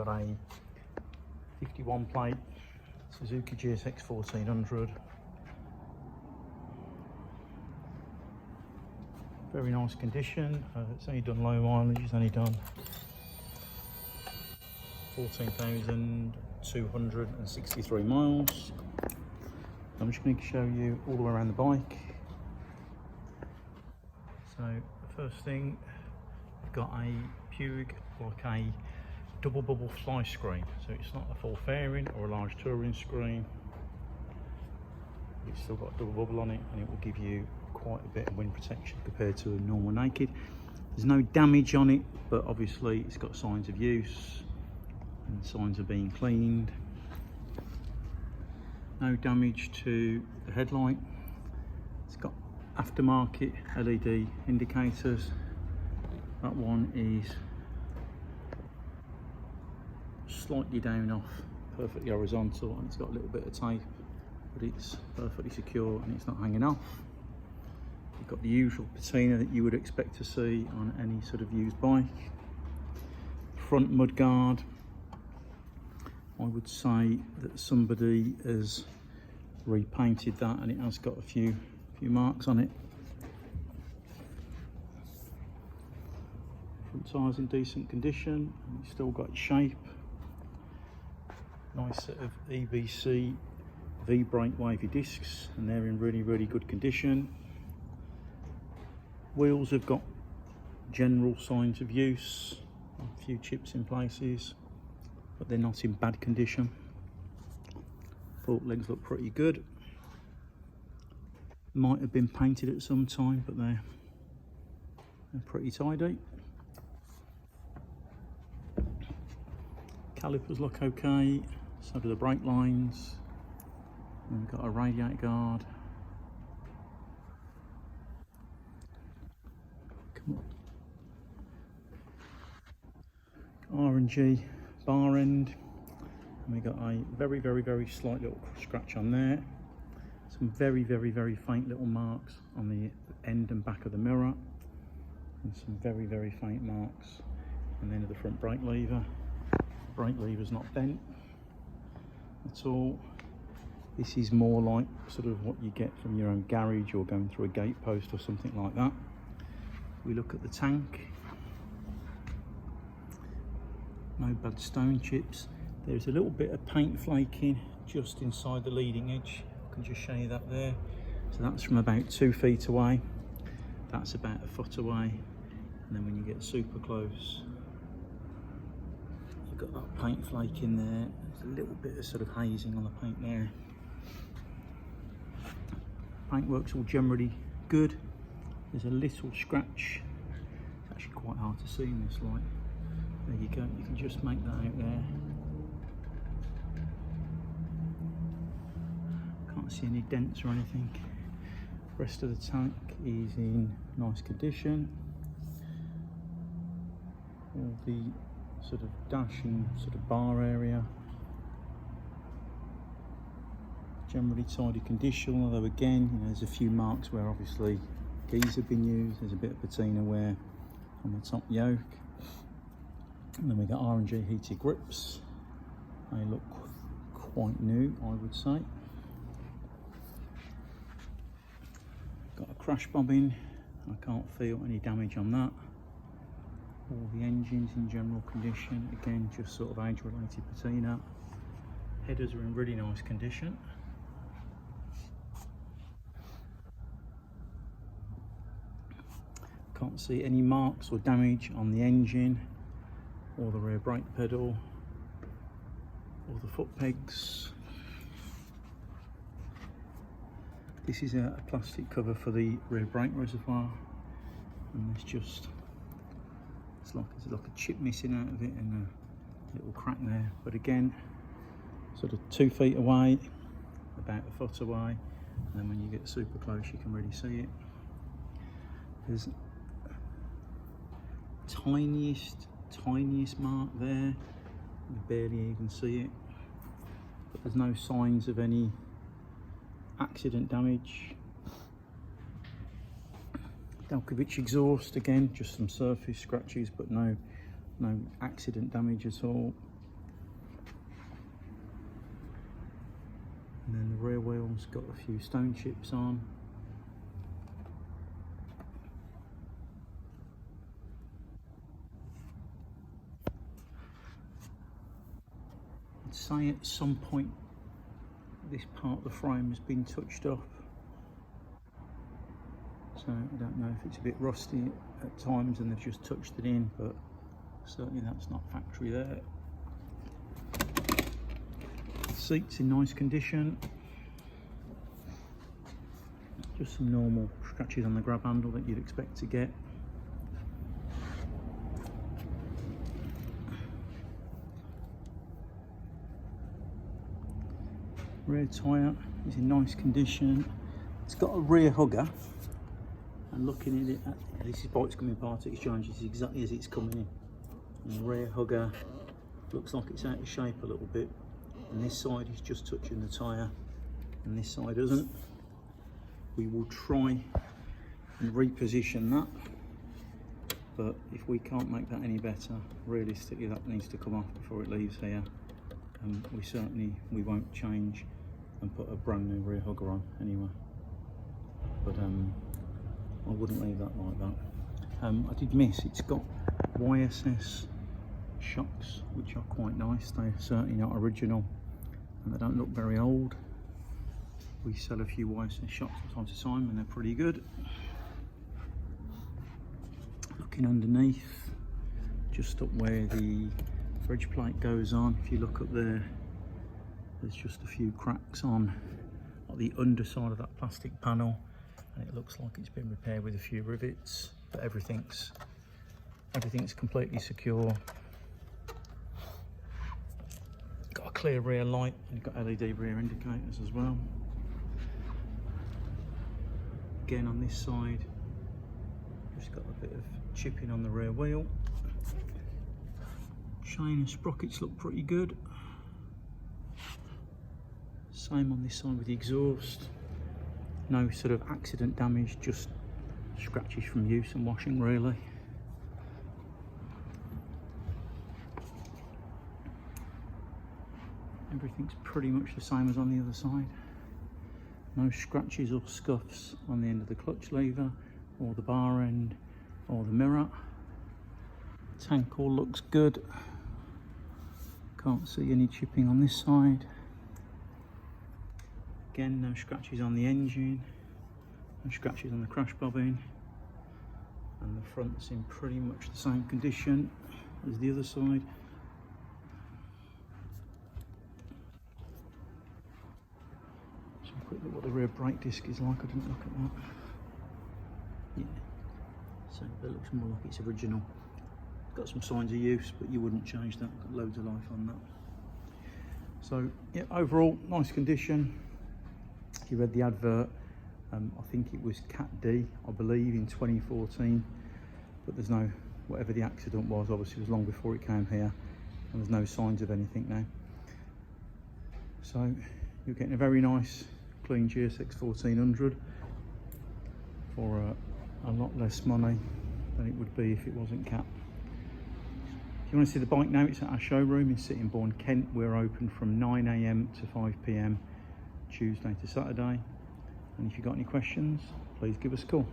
got a 51 plate Suzuki GSX1400. Very nice condition. It's only done low mileage, it's only done 14,263 miles. I'm just going to show you all the way around the bike. So the first thing, I've got a Puig, like a double bubble fly screen. So it's not a full fairing or a large touring screen. It's still got a double bubble on it, and it will give you quite a bit of wind protection compared to a normal naked. There's no damage on it, but obviously it's got signs of use and signs of being cleaned. No damage to the headlight. It's got aftermarket LED indicators. That one is slightly down off, perfectly horizontal, and it's got a little bit of tape, but it's perfectly secure and it's not hanging off. You've got the usual patina that you would expect to see on any sort of used bike. Front mudguard, I would say that somebody has repainted that, and it has got a few marks on it. Front tyres in decent condition, it's still got its shape. Nice set of EBC V-brake wavy discs, and they're in really good condition. Wheels have got general signs of use, a few chips in places, but they're not in bad condition. Fork legs look pretty good. Might have been painted at some time, but they're pretty tidy. Calipers look okay, so do the brake lines. And we've got a radiator guard. Come on. R&G bar end. And we got a very slight little scratch on there. Some very faint little marks on the end and back of the mirror, and some very faint marks on the end of the front brake lever. Brake lever's not bent at all. This is more like sort of what you get from your own garage or going through a gate post or something like that. We look at the tank. No bad stone chips. There's a little bit of paint flaking just inside the leading edge. I can just show you that there. So that's from about 2 feet away. That's about a foot away. And then when you get super close, you've got that paint flake in there. There's a little bit of sort of hazing on the paint there. Paintwork's all generally good. There's a little scratch. It's actually quite hard to see in this light. There you go, you can just make that out there. Can't see any dents or anything. Rest of the tank is in nice condition. All the sort of dash and sort of bar area, generally tidy condition, although again, you know, there's a few marks where obviously keys have been used. There's a bit of patina wear on the top yoke. And then we got R&G heated grips. They look quite new, I would say. Got a crash bobbin. I can't feel any damage on that. All the engines in general condition. Again, just sort of age-related patina. Headers are in really nice condition. Can't see any marks or damage on the engine or the rear brake pedal or the foot pegs. This is a plastic cover for the rear brake reservoir, and there's like a chip missing out of it and a little crack there. But again, sort of 2 feet away, about a foot away, and then when you get super close you can really see it. There's tiniest mark there, you barely even see it, but there's no signs of any accident damage. Delkovich exhaust, again just some surface scratches, but no accident damage at all. And then the rear wheel's got a few stone chips on. I'd say at some point this part of the frame has been touched up. So I don't know if it's a bit rusty at times and they've just touched it in, but certainly that's not factory there. Seats in nice condition. Just some normal scratches on the grab handle that you'd expect to get. Rear tyre is in nice condition. It's got a rear hugger, and looking at it, this is bike's coming part exchange, it's exactly as it's coming in. And the rear hugger looks like it's out of shape a little bit, and this side is just touching the tyre and this side isn't. We will try and reposition that, but if we can't make that any better, realistically that needs to come off before it leaves here. We won't change and put a brand new rear hugger on anyway, but I wouldn't leave that like that. I did miss, it's got YSS shocks, which are quite nice. They're certainly not original and they don't look very old. We sell a few YSS shocks from time to time and they're pretty good. Looking underneath, just up where the bridge plate goes on, if you look up there, there's just a few cracks on the underside of that plastic panel, and it looks like it's been repaired with a few rivets, but everything's completely secure. Got a clear rear light, and you've got LED rear indicators as well. Again on this side, just got a bit of chipping on the rear wheel. Chain and sprockets look pretty good. Same on this side with the exhaust. No sort of accident damage, just scratches from use and washing really. Everything's pretty much the same as on the other side. No scratches or scuffs on the end of the clutch lever or the bar end or the mirror. Tank all looks good. Can't see any chipping on this side. Again, no scratches on the engine, no scratches on the crash bobbin, and the front's in pretty much the same condition as the other side. So a quick look what the rear brake disc is like. I didn't look at that. Yeah, so it looks more like it's original. Got some signs of use, but you wouldn't change that. Got loads of life on that. So yeah, overall nice condition. If you read the advert, I think it was Cat D, I believe, in 2014, but there's no, whatever the accident was, obviously it was long before it came here, and there's no signs of anything now. So you're getting a very nice clean GSX1400 for a lot less money than it would be if it wasn't Cat. If you want to see the bike now, it's at our showroom in Sittingbourne, Kent. We're open from 9 AM to 5 PM Tuesday to Saturday, and if you've got any questions, please give us a call.